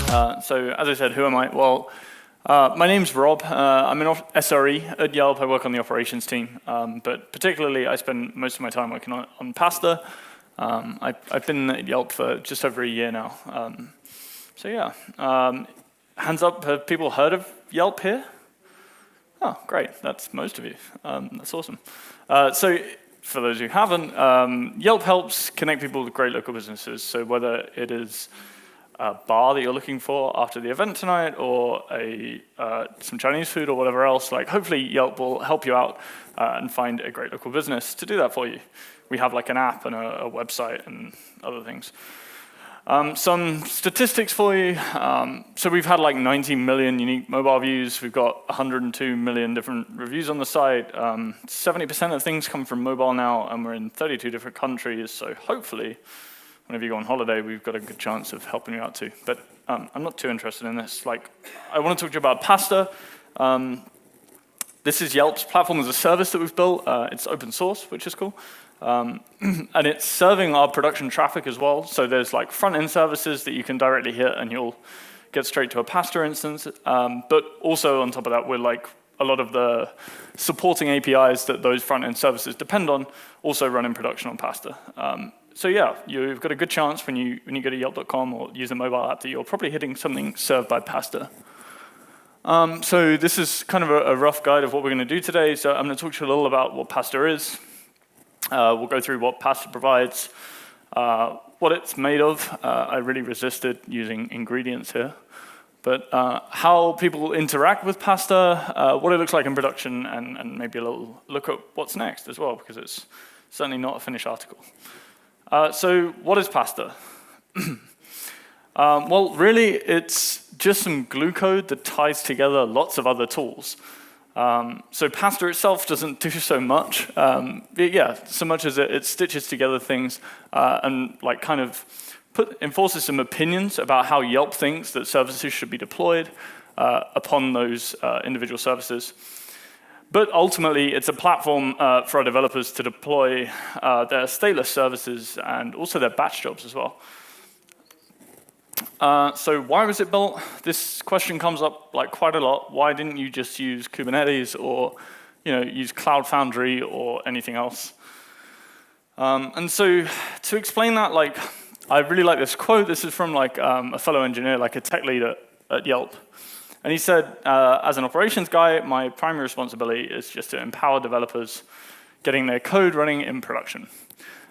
So as I said, who am I? Well, my name's Rob. I'm an SRE at Yelp. I work on the operations team, but particularly I spend most of my time working on PaaSTA. I've been at Yelp for just over a year now. So yeah, hands up, have people heard of Yelp here? Oh, great, that's most of you. That's awesome. So for those who haven't, Yelp helps connect people with great local businesses. So whether it is a bar that you're looking for after the event tonight, or some Chinese food or whatever else, like hopefully Yelp will help you out and find a great local business to do that for you. We have like an app and a website and other things. Some statistics for you. So we've had like 90 million unique mobile views. We've got 102 million different reviews on the site. 70% of things come from mobile now, and we're in 32 different countries. So hopefully, whenever you go on holiday, we've got a good chance of helping you out too. But I'm not too interested in this. Like, I want to talk to you about PaaSTA. This is Yelp's platform as a service that we've built. It's open source, which is cool. And it's serving our production traffic as well. So there's like front-end services that you can directly hit, and you'll get straight to a PaaSTA instance. But also on top of that, we're like a lot of the supporting APIs that those front-end services depend on also run in production on PaaSTA. So yeah, you've got a good chance when you go to Yelp.com or use a mobile app that you're probably hitting something served by PaaSTA. So this is kind of a rough guide of what we're going to do today. So I'm going to talk to you a little about what PaaSTA is. We'll go through what PaaSTA provides, what it's made of. I really resisted using ingredients here. But how people interact with PaaSTA, what it looks like in production, and maybe a little look at what's next as well, because it's certainly not a finished article. So what is PaaSTA? Well, really, it's just some glue code that ties together lots of other tools. So PaaSTA itself doesn't do so much. So much as it stitches together things and like kind of enforces some opinions about how Yelp thinks that services should be deployed upon those individual services. But ultimately, it's a platform for our developers to deploy their stateless services and also their batch jobs as well. So why was it built? This question comes up like quite a lot. Why didn't you just use Kubernetes or use Cloud Foundry or anything else? And so to explain that, like I really like this quote. This is from like a fellow engineer, like a tech lead at Yelp. And he said, as an operations guy, my primary responsibility is just to empower developers getting their code running in production.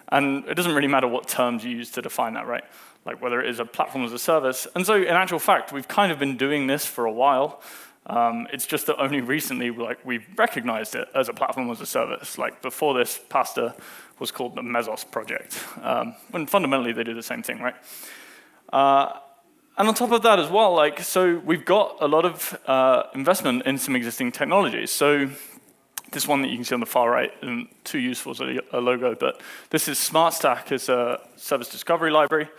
And it doesn't really matter what terms you use to define that, right? Like whether it is a platform as a service. And so in actual fact, we've kind of been doing this for a while. It's just that only recently we've recognized it as a platform as a service. Like before this, PaaSTA was called the Mesos project. When fundamentally they do the same thing, right? And on top of that as well, so we've got a lot of investment in some existing technologies. So this one that you can see on the far right isn't too useful as a logo, but this is SmartStack as a service discovery library.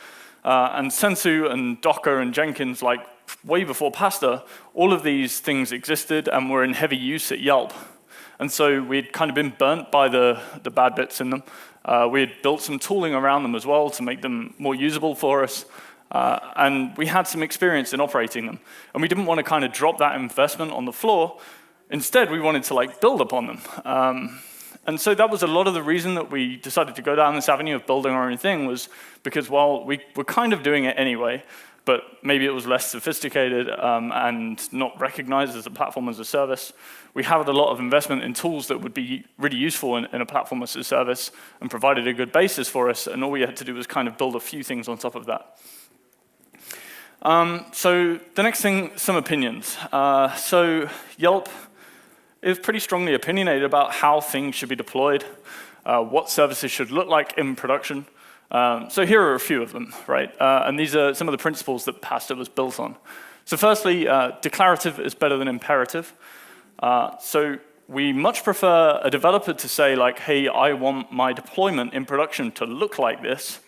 And Sensu and Docker and Jenkins, like way before PaaSTA, all of these things existed and were in heavy use at Yelp. And so we'd kind of been burnt by the bad bits in them. We had built some tooling around them as well to make them more usable for us. And we had some experience in operating them. And we didn't want to kind of drop that investment on the floor. Instead, we wanted to like build upon them. And so that was a lot of the reason that we decided to go down this avenue of building our own thing, was because while we were kind of doing it anyway, but maybe it was less sophisticated and not recognized as a platform as a service, we had a lot of investment in tools that would be really useful in a platform as a service and provided a good basis for us, and all we had to do was kind of build a few things on top of that. So the next thing, some opinions. So Yelp is pretty strongly opinionated about how things should be deployed, what services should look like in production. So here are a few of them, right? And these are some of the principles that PaaSTA was built on. So firstly, declarative is better than imperative. So we much prefer a developer to say like, hey, I want my deployment in production to look like this,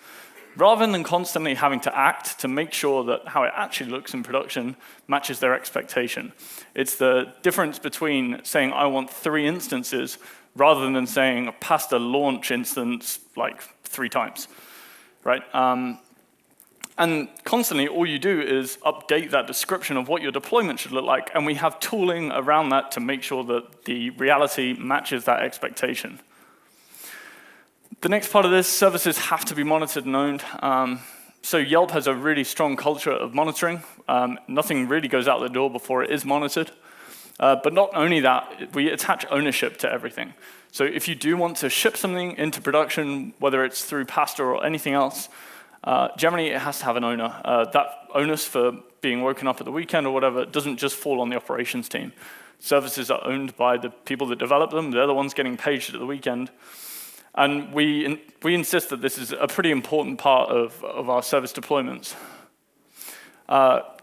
rather than constantly having to act to make sure that how it actually looks in production matches their expectation. It's the difference between saying I want 3 instances rather than saying a PaaSTA launch instance like 3 times, right? And constantly, all you do is update that description of what your deployment should look like, and we have tooling around that to make sure that the reality matches that expectation. The next part of this, services have to be monitored and owned. So Yelp has a really strong culture of monitoring. Nothing really goes out the door before it is monitored. But not only that, we attach ownership to everything. So if you do want to ship something into production, whether it's through PaaSTA or anything else, generally it has to have an owner. That onus for being woken up at the weekend or whatever doesn't just fall on the operations team. Services are owned by the people that develop them. They're the ones getting paged at the weekend. And we insist that this is a pretty important part of our service deployments.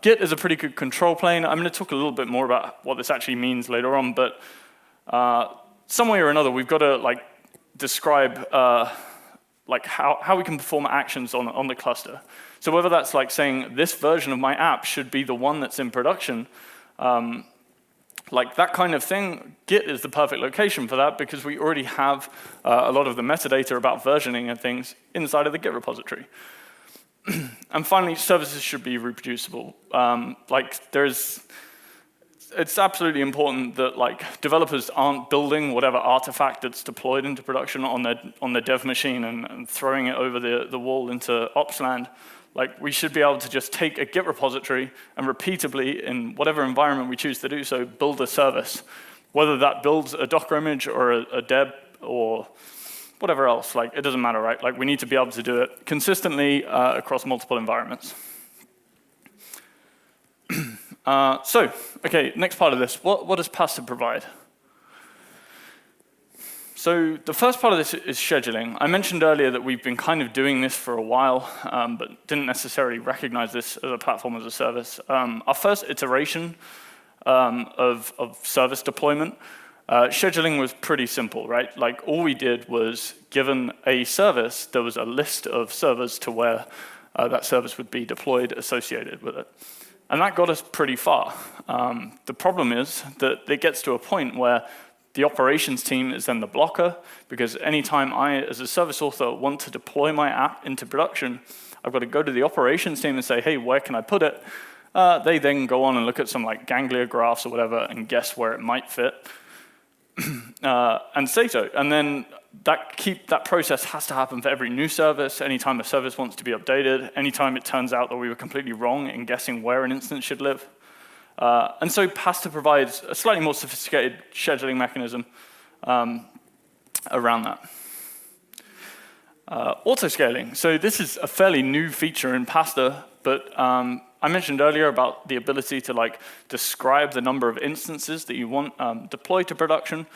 Git is a pretty good control plane. I'm going to talk a little bit more about what this actually means later on, but some way or another, we've got to describe how we can perform actions on the cluster. So whether that's saying this version of my app should be the one that's in production, that kind of thing, Git is the perfect location for that because we already have a lot of the metadata about versioning and things inside of the Git repository. And finally, services should be reproducible. It's absolutely important that developers aren't building whatever artifact that's deployed into production on their dev machine and throwing it over the wall into ops land. We should be able to just take a Git repository and repeatably, in whatever environment we choose to do so, build a service. Whether that builds a Docker image or a deb or whatever else, it doesn't matter, right? We need to be able to do it consistently across multiple environments. Okay, next part of this. What does PaaSTA provide? So the first part of this is scheduling. I mentioned earlier that we've been kind of doing this for a while, but didn't necessarily recognize this as a platform as a service. Our first iteration of service deployment, scheduling was pretty simple, right? All we did was, given a service, there was a list of servers to where that service would be deployed associated with it. And that got us pretty far. The problem is that it gets to a point where the operations team is then the blocker, because anytime I, as a service author, want to deploy my app into production, I've got to go to the operations team and say, hey, where can I put it? They then go on and look at some ganglia graphs or whatever and guess where it might fit and say so. And then that process has to happen for every new service, anytime a service wants to be updated, anytime it turns out that we were completely wrong in guessing where an instance should live. And so PaaSTA provides a slightly more sophisticated scheduling mechanism around that. Autoscaling. So this is a fairly new feature in PaaSTA, but I mentioned earlier about the ability to describe the number of instances that you want deployed to production.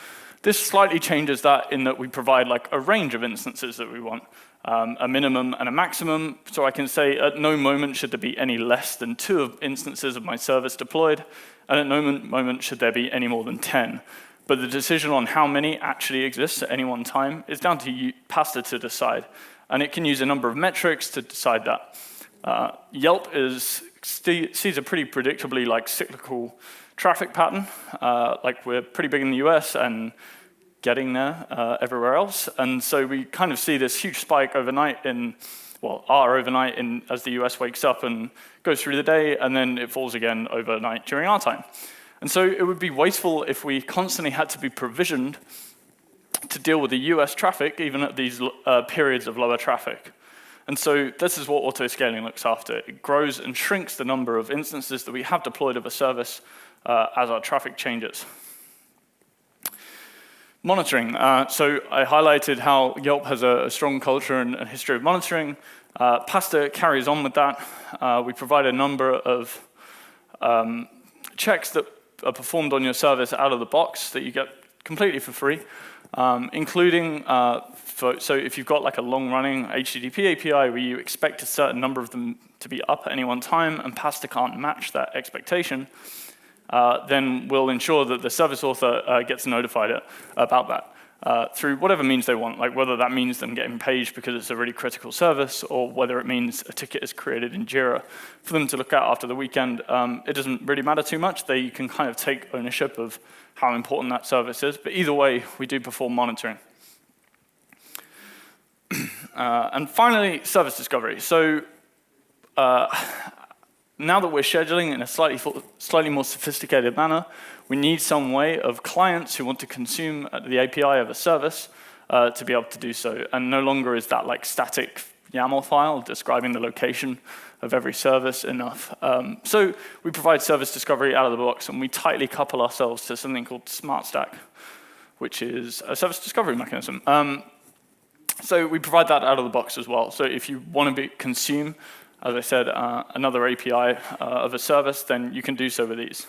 This slightly changes that in that we provide a range of instances that we want. A minimum and a maximum, so I can say at no moment should there be any less than 2 instances of my service deployed, and at no moment should there be any more than 10. But the decision on how many actually exists at any one time is down to PaaSTA to decide, and it can use a number of metrics to decide that. Yelp sees a pretty predictably cyclical traffic pattern. We're pretty big in the US and getting there everywhere else. And so we kind of see this huge spike overnight as the US wakes up and goes through the day, and then it falls again overnight during our time. And so it would be wasteful if we constantly had to be provisioned to deal with the US traffic, even at these periods of lower traffic. And so this is what autoscaling looks after. It grows and shrinks the number of instances that we have deployed of a service as our traffic changes. Monitoring. So I highlighted how Yelp has a strong culture and a history of monitoring. PaaSTA carries on with that. We provide a number of checks that are performed on your service out of the box that you get completely for free, including, so if you've got a long-running HTTP API where you expect a certain number of them to be up at any one time and PaaSTA can't match that expectation, then we'll ensure that the service author gets notified about that through whatever means they want, whether that means them getting paged because it's a really critical service, or whether it means a ticket is created in Jira for them to look at after the weekend. It doesn't really matter too much. They can kind of take ownership of how important that service is, but either way, we do perform monitoring. And finally, service discovery. So now that we're scheduling in a slightly more sophisticated manner, we need some way of clients who want to consume the API of a service to be able to do so. And no longer is that like static YAML file describing the location of every service enough. So we provide service discovery out of the box, and we tightly couple ourselves to something called Smart Stack, which is a service discovery mechanism. So we provide that out of the box as well. So if you want to consume, as I said, another API of a service, then you can do so with these.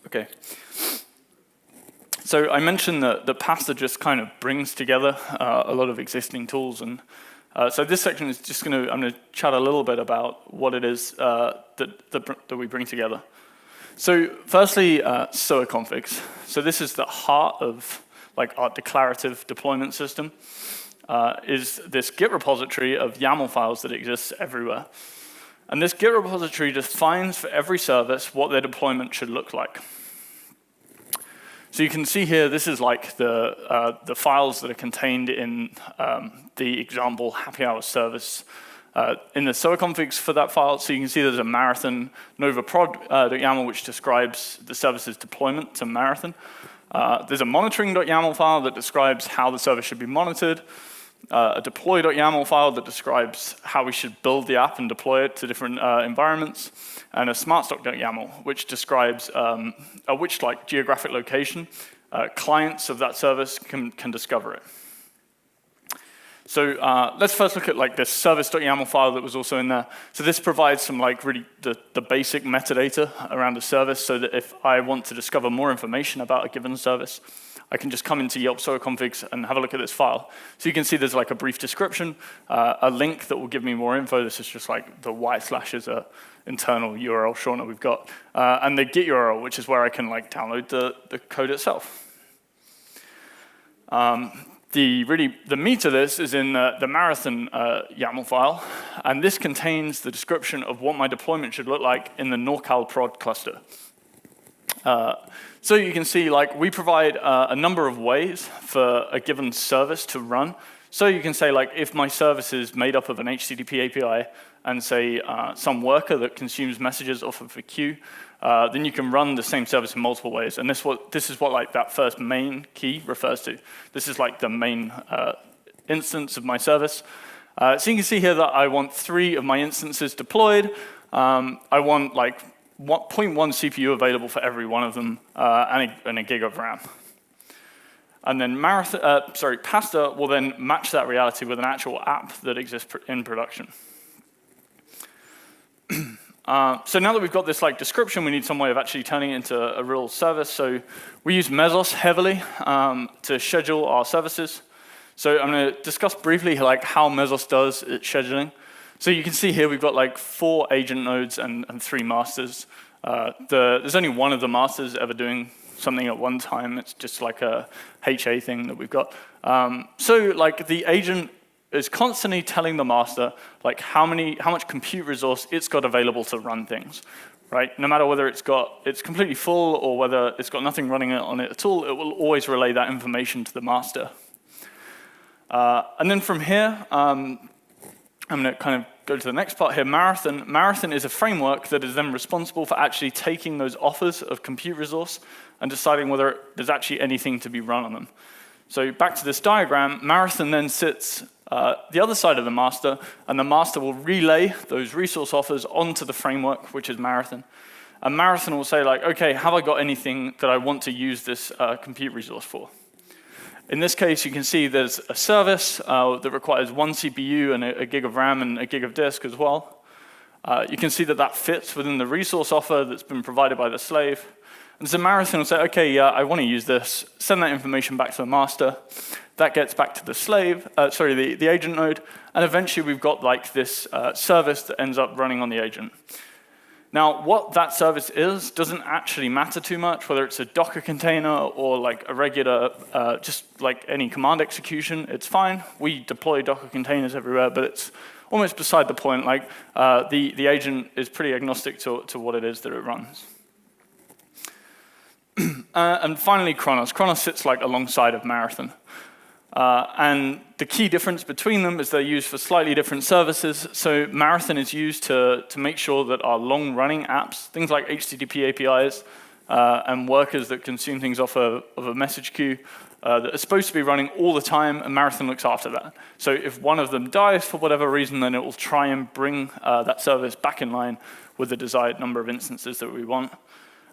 Okay. So I mentioned that PaaSTA just kind of brings together a lot of existing tools, and so this section is just I'm going to chat a little bit about what it is that we bring together. So firstly, SOA configs. So this is the heart of like our declarative deployment system. Is this Git repository of YAML files that exists everywhere. And this Git repository defines for every service what their deployment should look like. So you can see here, this is like the files that are contained in the example happy hour service in the SOA configs for that file. So you can see there's a Marathon Nova prod.yaml, which describes the service's deployment to Marathon. There's a monitoring.yaml file that describes how the service should be monitored. A deploy.yaml file that describes how we should build the app and deploy it to different environments, and a smartstock.yaml, which describes which like geographic location clients of that service can discover it. So let's first look at like this service.yaml file that was also in there. So this provides some like really the basic metadata around a service, so that if I want to discover more information about a given service, I can just come into Yelp SOA configs and have a look at this file. So you can see there's like a brief description, a link that will give me more info. This is just like the y/ is a internal URL shortener we've got, and the Git URL, which is where I can like download the code itself. The meat of this is in the Marathon YAML file, and this contains the description of what my deployment should look like in the NorCal prod cluster. So you can see, like, we provide a number of ways for a given service to run. So you can say, like, if my service is made up of an HTTP API and say some worker that consumes messages off of a queue, then you can run the same service in multiple ways. And this is what like that first main key refers to. This is like the main instance of my service. So you can see here that I want 3 of my instances deployed. I want like 0.1 CPU available for every one of them, and a gig of RAM. And then PaaSTA will then match that reality with an actual app that exists in production. So now that we've got this like description, we need some way of actually turning it into a real service. So we use Mesos heavily to schedule our services. So I'm going to discuss briefly like how Mesos does its scheduling. So you can see here we've got like 4 agent nodes and 3 masters. There's only one of the masters ever doing something at one time. It's just like a HA thing that we've got. So like the agent is constantly telling the master like how much compute resource it's got available to run things, right? No matter whether it's completely full or whether it's got nothing running on it at all, it will always relay that information to the master. And then from here, I'm going to kind of go to the next part here. Marathon is a framework that is then responsible for actually taking those offers of compute resource and deciding whether there's actually anything to be run on them. So back to this diagram, Marathon then sits the other side of the master, and the master will relay those resource offers onto the framework, which is Marathon. And Marathon will say, like, okay, have I got anything that I want to use this compute resource for? In this case, you can see there's a service that requires 1 CPU and a gig of RAM and a gig of disk as well. You can see that fits within the resource offer that's been provided by the slave. And so Marathon will say, okay, yeah, I want to use this, send that information back to the master. That gets back to the slave, the agent node, and eventually we've got like this service that ends up running on the agent. Now, what that service is doesn't actually matter too much, whether it's a Docker container or like a regular, just like any command execution, it's fine. We deploy Docker containers everywhere, but it's almost beside the point. Like the agent is pretty agnostic to what it is that it runs. And finally, Chronos. Chronos sits like alongside of Marathon. And the key difference between them is they're used for slightly different services. So Marathon is used to make sure that our long-running apps, things like HTTP APIs and workers that consume things off of a message queue, that are supposed to be running all the time, and Marathon looks after that. So if one of them dies for whatever reason, then it will try and bring that service back in line with the desired number of instances that we want.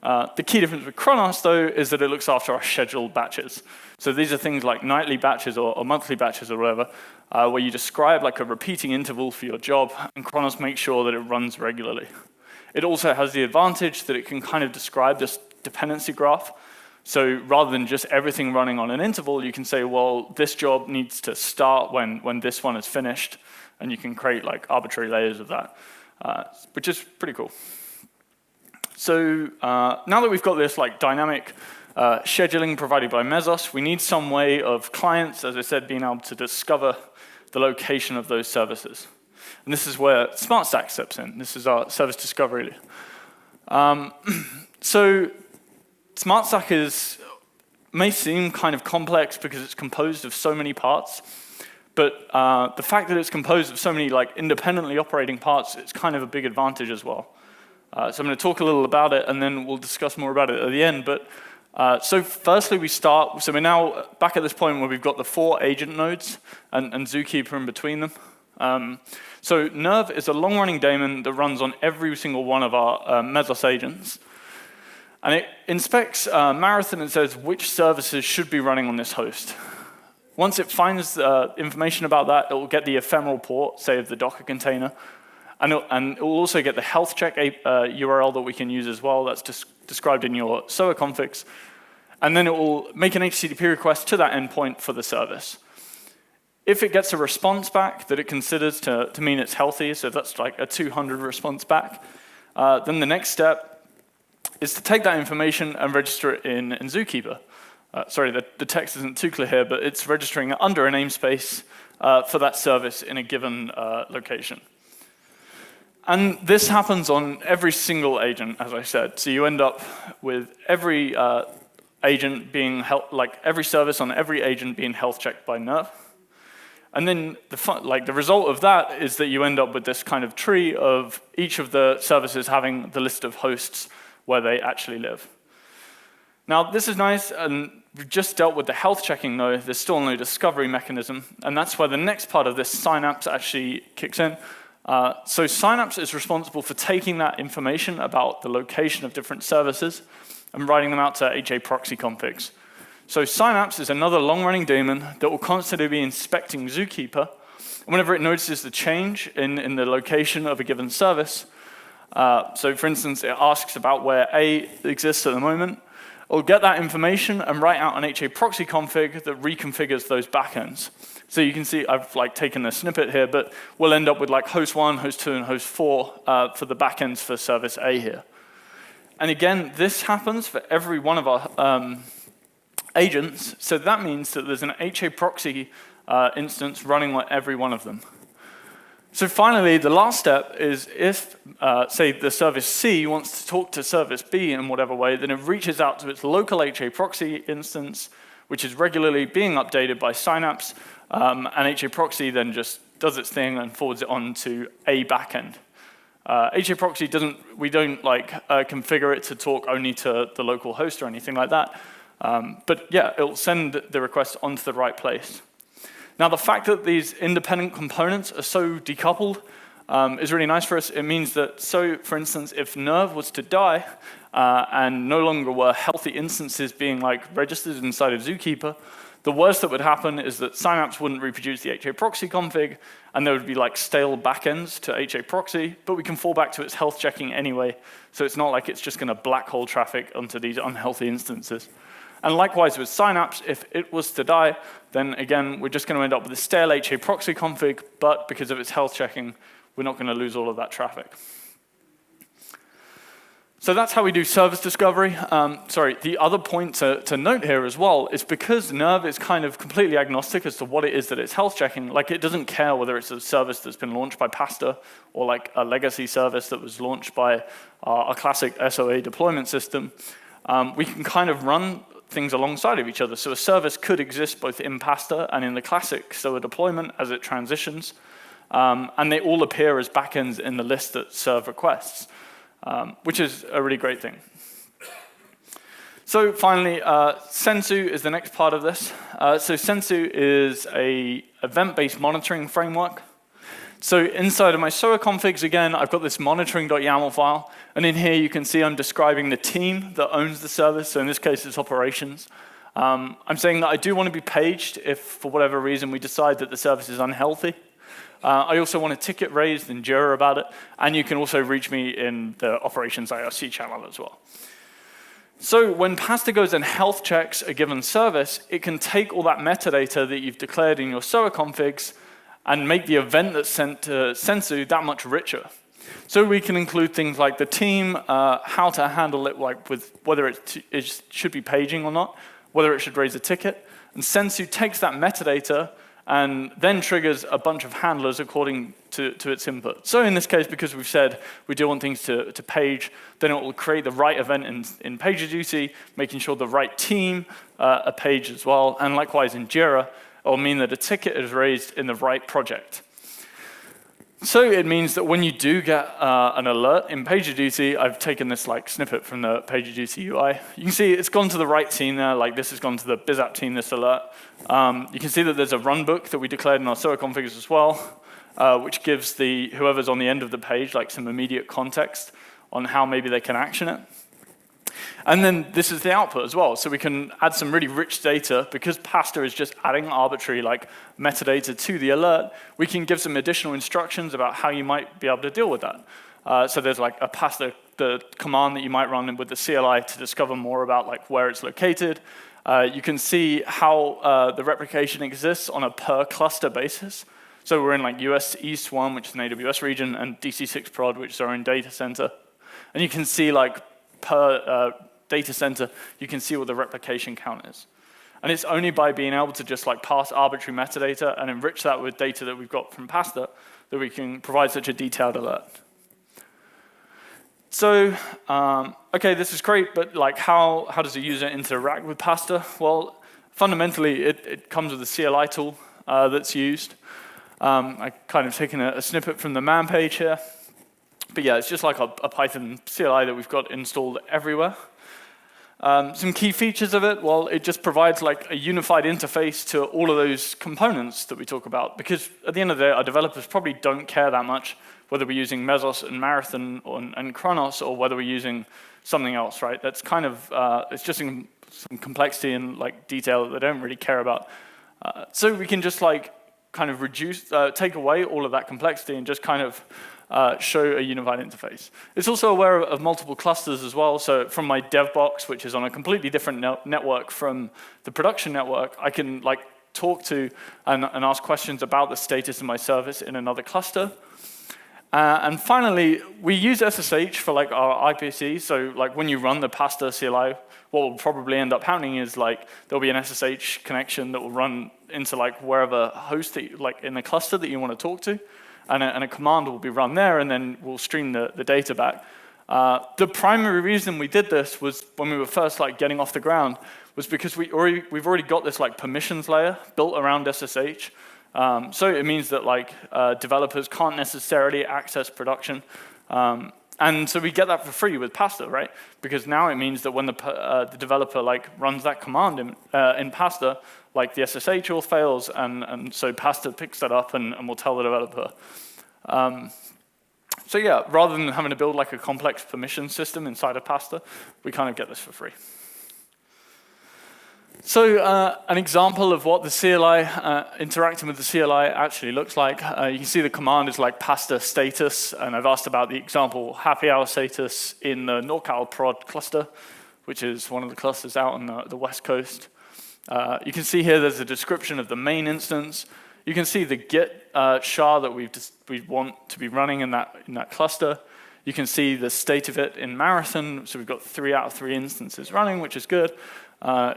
The key difference with Chronos, though, is that it looks after our scheduled batches. So these are things like nightly batches or monthly batches or whatever, where you describe like a repeating interval for your job, and Chronos makes sure that it runs regularly. It also has the advantage that it can kind of describe this dependency graph. So rather than just everything running on an interval, you can say, well, this job needs to start when this one is finished, and you can create like arbitrary layers of that, which is pretty cool. So now that we've got this like dynamic scheduling provided by Mesos, we need some way of clients, as I said, being able to discover the location of those services. And this is where SmartStack steps in. This is our service discovery. So SmartStack may seem kind of complex because it's composed of so many parts, but the fact that it's composed of so many like independently operating parts, it's kind of a big advantage as well. So I'm going to talk a little about it, and then we'll discuss more about it at the end. But so firstly, so we're now back at this point where we've got the 4 agent nodes and Zookeeper in between them. So Nerve is a long-running daemon that runs on every single one of our Mesos agents. And it inspects Marathon and says which services should be running on this host. Once it finds information about that, it will get the ephemeral port, say of the Docker container, and it will also get the health check URL that we can use as well. That's described in your SOA configs. And then it will make an HTTP request to that endpoint for the service. If it gets a response back that it considers to mean it's healthy, so if that's like a 200 response back, then the next step is to take that information and register it in Zookeeper. Sorry, the text isn't too clear here, but it's registering it under a namespace for that service in a given location. And this happens on every single agent, as I said. So you end up with every agent being every service on every agent being health checked by Nerve. And then the result of that is that you end up with this kind of tree of each of the services having the list of hosts where they actually live. Now, this is nice, and we've just dealt with the health checking, though. There's still no discovery mechanism, and that's where the next part of this Synapse actually kicks in. So Synapse is responsible for taking that information about the location of different services and writing them out to HA proxy configs. So Synapse is another long-running daemon that will constantly be inspecting Zookeeper. And whenever it notices the change in the location of a given service, so for instance, it asks about where A exists at the moment, it'll get that information and write out an HA proxy config that reconfigures those backends. So you can see I've taken a snippet here, but we'll end up with host 1, host 2, and host 4 for the backends for service A here. And again, this happens for every one of our agents, so that means that there's an HA proxy instance running on every one of them. So finally, the last step is if, say, the service C wants to talk to service B in whatever way, then it reaches out to its local HA proxy instance, which is regularly being updated by Synapse, and HA proxy then just does its thing and forwards it on to a backend. HA proxy we don't configure it to talk only to the local host or anything like that. But yeah, it'll send the request onto the right place. Now, the fact that these independent components are so decoupled is really nice for us. It means that, so for instance, if Nerve was to die and no longer were healthy instances being registered inside of Zookeeper, the worst that would happen is that Synapse wouldn't reproduce the HA proxy config, and there would be stale backends to HA proxy, but we can fall back to its health checking anyway, so it's not like it's just going to black hole traffic onto these unhealthy instances. And likewise with Synapse, if it was to die, then again, we're just going to end up with a stale HA proxy config, but because of its health checking, we're not going to lose all of that traffic. So that's how we do service discovery. The other point to note here as well is because Nerve is kind of completely agnostic as to what it is that it's health checking, it doesn't care whether it's a service that's been launched by PaaSTA or a legacy service that was launched by our classic SOA deployment system. we can kind of run things alongside of each other. So a service could exist both in PaaSTA and in the classic SOA deployment as it transitions. And they all appear as backends in the list that serve requests, which is a really great thing. So finally, Sensu is the next part of this. So Sensu is a event-based monitoring framework. So inside of my SOA configs, again, I've got this monitoring.yaml file. And in here, you can see I'm describing the team that owns the service. So in this case, it's operations. I'm saying that I do want to be paged if, for whatever reason, we decide that the service is unhealthy. I also want a ticket raised in Jira about it. And you can also reach me in the operations IRC channel as well. So when PaaSTA goes and health checks a given service, it can take all that metadata that you've declared in your SOA configs and make the event that's sent to Sensu that much richer. So we can include things like the team, how to handle it, like with whether it should be paging or not, whether it should raise a ticket. And Sensu takes that metadata and then triggers a bunch of handlers according to its input. So in this case, because we've said we do want things to page, then it will create the right event in PagerDuty, making sure the right team are paged as well. And likewise in Jira, it will mean that a ticket is raised in the right project. So it means that when you do get an alert in PagerDuty, I've taken this like snippet from the PagerDuty UI. You can see it's gone to the right team there, like this has gone to the BizApp team, this alert. You can see that there's a runbook that we declared in our SOA configs as well, which gives whoever's on the end of the page like some immediate context on how maybe they can action it. And then this is the output as well. So we can add some really rich data. Because PaaSTA is just adding arbitrary like metadata to the alert, we can give some additional instructions about how you might be able to deal with that. So there's like a PaaSTA, the command that you might run with the CLI to discover more about like where it's located. You can see how the replication exists on a per cluster basis. So we're in like US East 1, which is an AWS region, and DC6 prod, which is our own data center. And you can see like per data center, you can see what the replication count is. And it's only by being able to just like pass arbitrary metadata and enrich that with data that we've got from PaaSTA that we can provide such a detailed alert. So, okay, this is great, but like how does a user interact with PaaSTA? Well, fundamentally, it comes with a CLI tool that's used. I kind of taken a snippet from the man page here. But yeah, it's just like a Python CLI that we've got installed everywhere. Some key features of it, well, it just provides like a unified interface to all of those components that we talk about. Because at the end of the day, our developers probably don't care that much whether we're using Mesos and Marathon and Chronos or whether we're using something else, right? That's kind of, it's just some complexity and like detail that they don't really care about. So we can just like kind of take away all of that complexity and just kind of show a unified interface. It's also aware of multiple clusters as well. So from my dev box, which is on a completely different network from the production network, I can like talk to and ask questions about the status of my service in another cluster. And finally, we use SSH for like our IPC. So like when you run the PaaSTA CLI, what will probably end up happening is like there'll be an SSH connection that will run into like wherever host that like in the cluster that you want to talk to. And a command will be run there, and then we'll stream the data back. The primary reason we did this was when we were first like getting off the ground was because we've already got this like permissions layer built around SSH. So it means that like developers can't necessarily access production. And so we get that for free with PaaSTA, right? Because now it means that when the developer like runs that command in PaaSTA, like the SSH all fails, and so PaaSTA picks that up and will tell the developer. So yeah, rather than having to build like a complex permission system inside of PaaSTA, we kind of get this for free. So an example of what the CLI, interacting with the CLI actually looks like, you can see the command is like PaaSTA status, and I've asked about the example happy hour status in the NorCal prod cluster, which is one of the clusters out on the West Coast. You can see here there's a description of the main instance. You can see the Git SHA that we want to be running in that cluster. You can see the state of it in Marathon, so we've got 3 out of 3 instances running, which is good.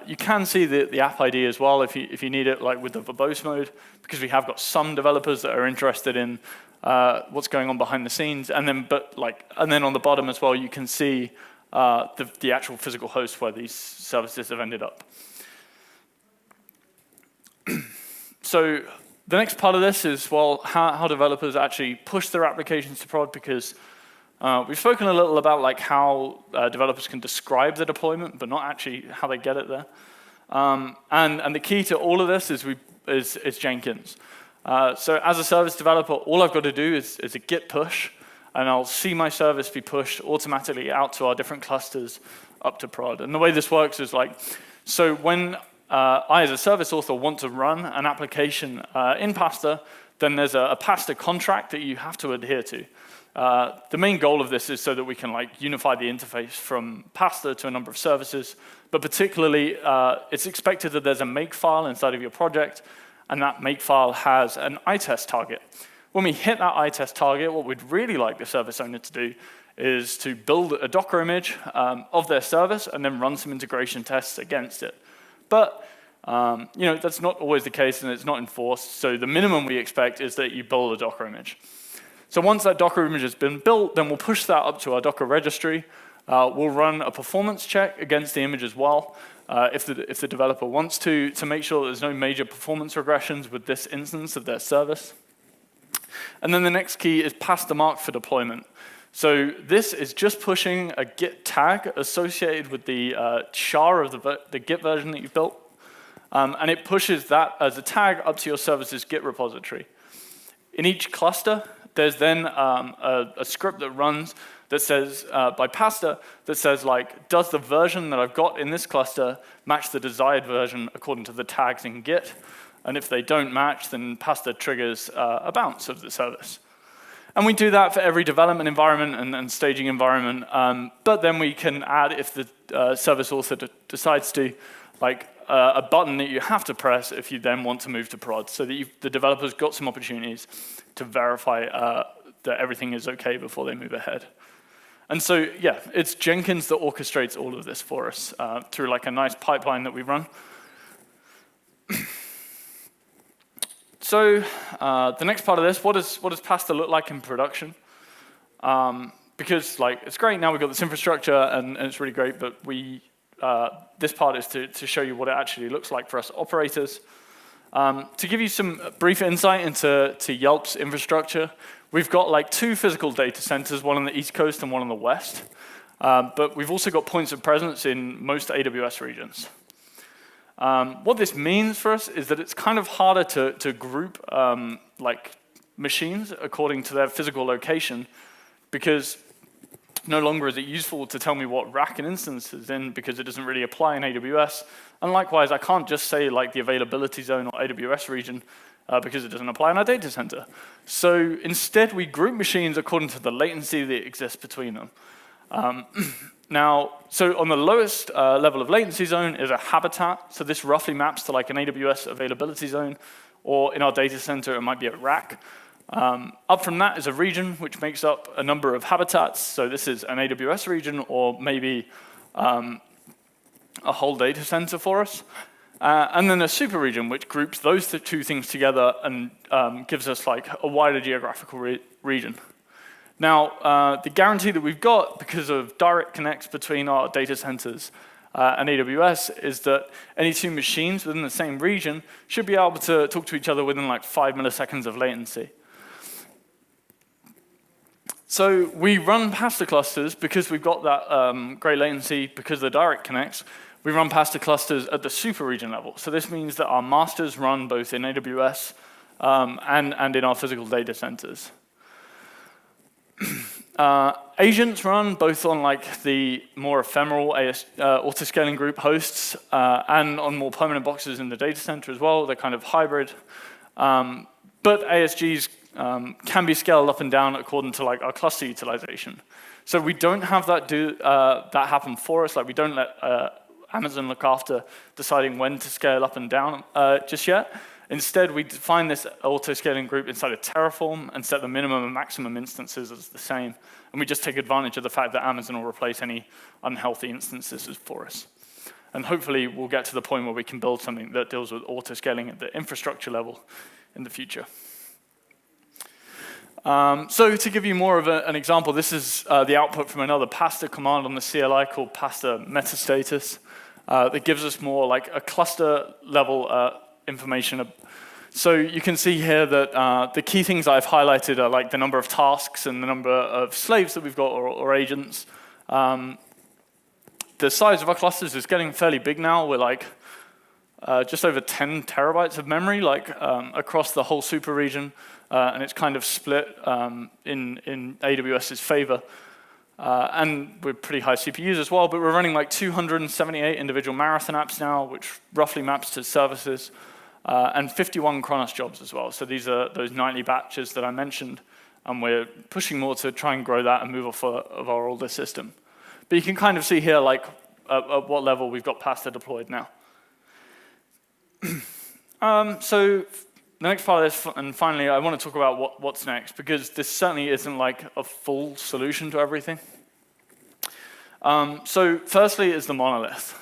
You can see the app ID as well if you need it, like with the verbose mode, because we have got some developers that are interested in what's going on behind the scenes, and then on the bottom as well, you can see the actual physical host where these services have ended up. So the next part of this is, well, how developers actually push their applications to prod, because we've spoken a little about like how developers can describe the deployment, but not actually how they get it there. And the key to all of this is Jenkins. So as a service developer, all I've got to do is a git push, and I'll see my service be pushed automatically out to our different clusters up to prod. And the way this works is like, so when I as a service author want to run an application in PaaSTA, then there's a PaaSTA contract that you have to adhere to. The main goal of this is so that we can like unify the interface from PaaSTA to a number of services, but particularly it's expected that there's a makefile inside of your project, and that makefile has an itest target. When we hit that itest target, what we'd really like the service owner to do is to build a Docker image of their service and then run some integration tests against it. But that's not always the case, and it's not enforced. So the minimum we expect is that you build a Docker image. So once that Docker image has been built, then we'll push that up to our Docker registry. We'll run a performance check against the image as well, if the developer wants to make sure that there's no major performance regressions with this instance of their service. And then the next key is PaaSTA mark for deployment. So this is just pushing a git tag associated with the char of the git version that you've built. And it pushes that as a tag up to your service's git repository. In each cluster, there's then a script that runs that says, by PaaSTA, that says, like, does the version that I've got in this cluster match the desired version according to the tags in Git? And if they don't match, then PaaSTA triggers a bounce of the service. And we do that for every development environment and staging environment. But then we can add, if the service author decides to, like a button that you have to press if you then want to move to prod, so that the developer's got some opportunities to verify that everything is okay before they move ahead. And so, yeah, it's Jenkins that orchestrates all of this for us through like a nice pipeline that we run. So the next part of this, what does PaaSTA look like in production? Because like it's great, now we've got this infrastructure and it's really great, but this part is to show you what it actually looks like for us operators. To give you some brief insight into Yelp's infrastructure, we've got like 2 physical data centers, one on the East Coast and one on the West. But we've also got points of presence in most AWS regions. What this means for us is that it's kind of harder to group like machines according to their physical location, because no longer is it useful to tell me what rack an instance is in, because it doesn't really apply in AWS. And likewise, I can't just say like the availability zone or AWS region because it doesn't apply in our data center. So instead, we group machines according to the latency that exists between them. Now, so on the lowest level of latency zone is a habitat. So this roughly maps to like an AWS availability zone, or in our data center, it might be a rack. Up from that is a region, which makes up a number of habitats. So this is an AWS region, or maybe a whole data center for us. And then a super region, which groups those 2 things together and gives us like a wider geographical region. Now, the guarantee that we've got because of direct connects between our data centers and AWS is that any 2 machines within the same region should be able to talk to each other within like 5 milliseconds of latency. So we run PaaSTA clusters because we've got that great latency because of the direct connects. We run PaaSTA clusters at the super region level. So this means that our masters run both in AWS and in our physical data centers. Agents run both on like the more ephemeral autoscaling group hosts and on more permanent boxes in the data center as well. They're kind of hybrid. But ASGs can be scaled up and down according to like our cluster utilization. So we don't have that that happen for us. Like we don't let Amazon look after deciding when to scale up and down just yet. Instead, we define this auto-scaling group inside of Terraform and set the minimum and maximum instances as the same. And we just take advantage of the fact that Amazon will replace any unhealthy instances for us. And hopefully, we'll get to the point where we can build something that deals with auto-scaling at the infrastructure level in the future. So to give you more of an example, this is the output from another PaaSTA command on the CLI called PaaSTA metastatus that gives us more like a cluster level information. So you can see here that the key things I've highlighted are like the number of tasks and the number of slaves that we've got or agents. The size of our clusters is getting fairly big now. We're like just over 10 terabytes of memory like across the whole super region. And it's kind of split in AWS's favor. And we're pretty high CPUs as well, but we're running like 278 individual Marathon apps now, which roughly maps to services, and 51 Chronos jobs as well. So these are those nightly batches that I mentioned, and we're pushing more to try and grow that and move off of our older system. But you can kind of see here like at what level we've got PaaSTA deployed now. So the next part of this, and finally, I want to talk about what's next, because this certainly isn't like a full solution to everything. So firstly is the monolith.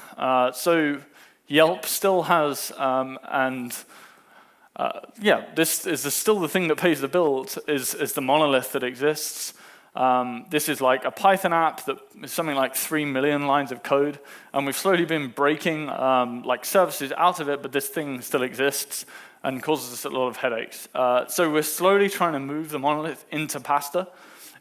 So Yelp still has, this is still the thing that pays the bills, is the monolith that exists. This is like a Python app that is something like 3 million lines of code, and we've slowly been breaking like services out of it, but this thing still exists and causes us a lot of headaches. So we're slowly trying to move the monolith into PaaSTA.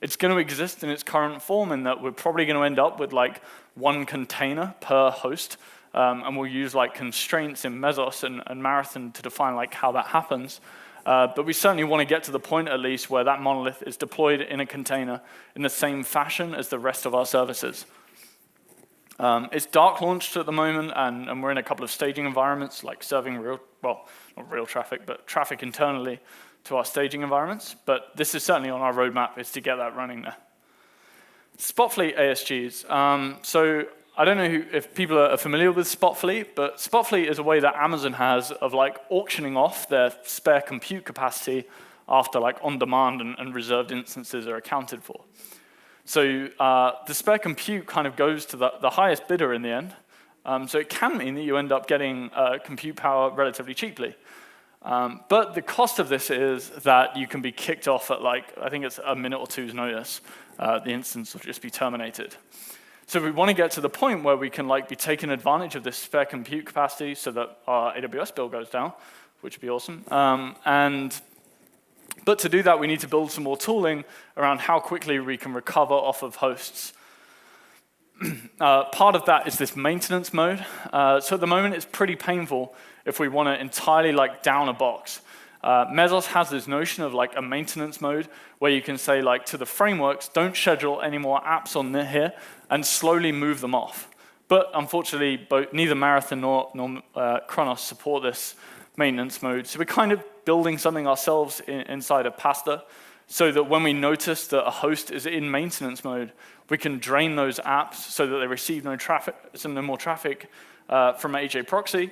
It's going to exist in its current form in that we're probably going to end up with like one container per host, and we'll use like constraints in Mesos and Marathon to define like how that happens. But we certainly want to get to the point at least where that monolith is deployed in a container in the same fashion as the rest of our services. It's dark launched at the moment, and we're in a couple of staging environments, like serving not real traffic, but traffic internally to our staging environments. But this is certainly on our roadmap, is to get that running there. Spotfleet ASGs. So I don't know if people are familiar with Spotfleet, but Spotfleet is a way that Amazon has of like auctioning off their spare compute capacity after like on-demand and reserved instances are accounted for. So the spare compute kind of goes to the highest bidder in the end. So it can mean that you end up getting compute power relatively cheaply. But the cost of this is that you can be kicked off at like, I think it's a minute or two's notice. The instance will just be terminated. So we want to get to the point where we can like be taking advantage of this spare compute capacity so that our AWS bill goes down, which would be awesome. But to do that, we need to build some more tooling around how quickly we can recover off of hosts. Part of that is this maintenance mode. So at the moment, it's pretty painful if we want to entirely like down a box. Mesos has this notion of like a maintenance mode where you can say like to the frameworks, don't schedule any more apps on here and slowly move them off. But unfortunately, neither Marathon nor Chronos support this maintenance mode. So we're kind of building something ourselves inside of PaaSTA so that when we notice that a host is in maintenance mode, we can drain those apps so that they receive no more traffic from AJ proxy,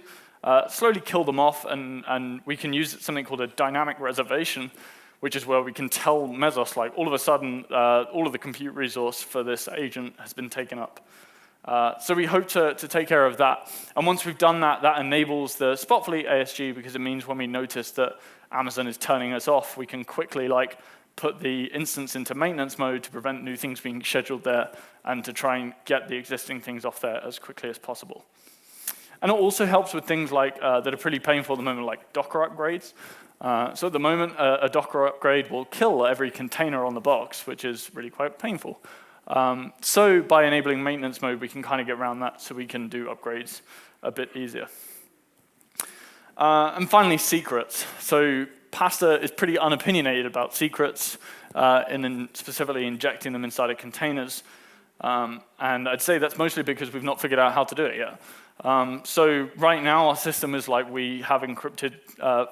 slowly kill them off, and we can use something called a dynamic reservation, which is where we can tell Mesos, like all of a sudden, all of the compute resource for this agent has been taken up. So we hope to take care of that. And once we've done that, that enables the Spotfleet ASG, because it means when we notice that Amazon is turning us off, we can quickly like put the instance into maintenance mode to prevent new things being scheduled there and to try and get the existing things off there as quickly as possible. And it also helps with things like that are pretty painful at the moment, like Docker upgrades. So at the moment, a Docker upgrade will kill every container on the box, which is really quite painful. So by enabling maintenance mode, we can kind of get around that so we can do upgrades a bit easier. And finally, secrets. So PaaSTA is pretty unopinionated about secrets, and specifically injecting them inside of containers. And I'd say that's mostly because we've not figured out how to do it yet. So right now, our system is like we have encrypted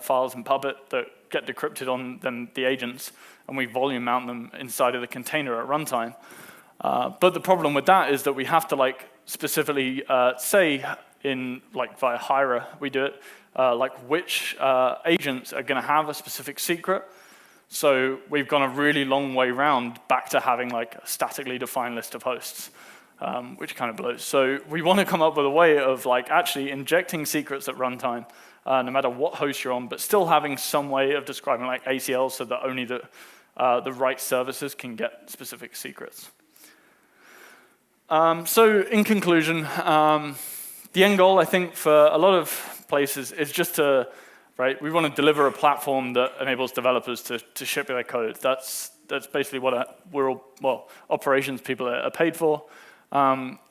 files in Puppet that get decrypted on the agents, and we volume mount them inside of the container at runtime. But the problem with that is that we have to like specifically say in like via Hira, we do it, like which agents are going to have a specific secret. So we've gone a really long way round back to having like a statically defined list of hosts, which kind of blows. So we want to come up with a way of like actually injecting secrets at runtime, no matter what host you're on, but still having some way of describing like ACLs so that only the the right services can get specific secrets. So in conclusion, the end goal, I think, for a lot of places is just to, right, we want to deliver a platform that enables developers to ship their code. That's basically what we're all, well, operations people are paid for.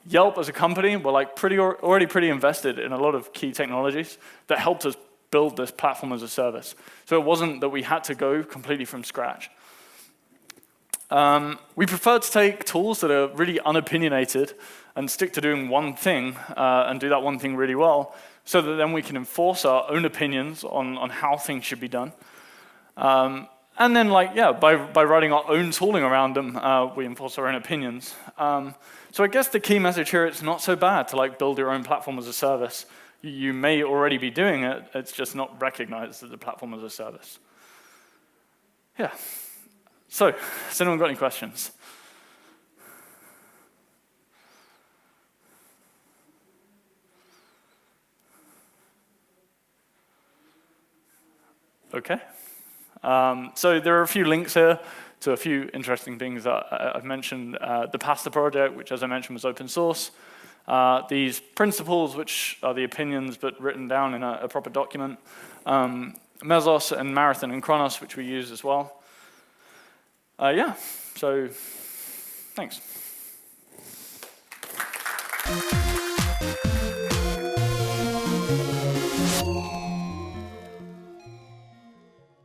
Yelp as a company, we're like already pretty invested in a lot of key technologies that helped us build this platform as a service. So it wasn't that we had to go completely from scratch. We prefer to take tools that are really unopinionated and stick to doing one thing and do that one thing really well, so that then we can enforce our own opinions on how things should be done. And then, like, yeah, by writing our own tooling around them, we enforce our own opinions. So I guess the key message here, it's not so bad to like build your own platform as a service. You may already be doing it, it's just not recognized as a platform as a service. Yeah. So, has anyone got any questions? Okay. So there are a few links here to a few interesting things that I've mentioned. The PaaSTA project, which as I mentioned was open source. These principles, which are the opinions but written down in a proper document. Mesos and Marathon and Chronos, which we use as well. Yeah, so thanks.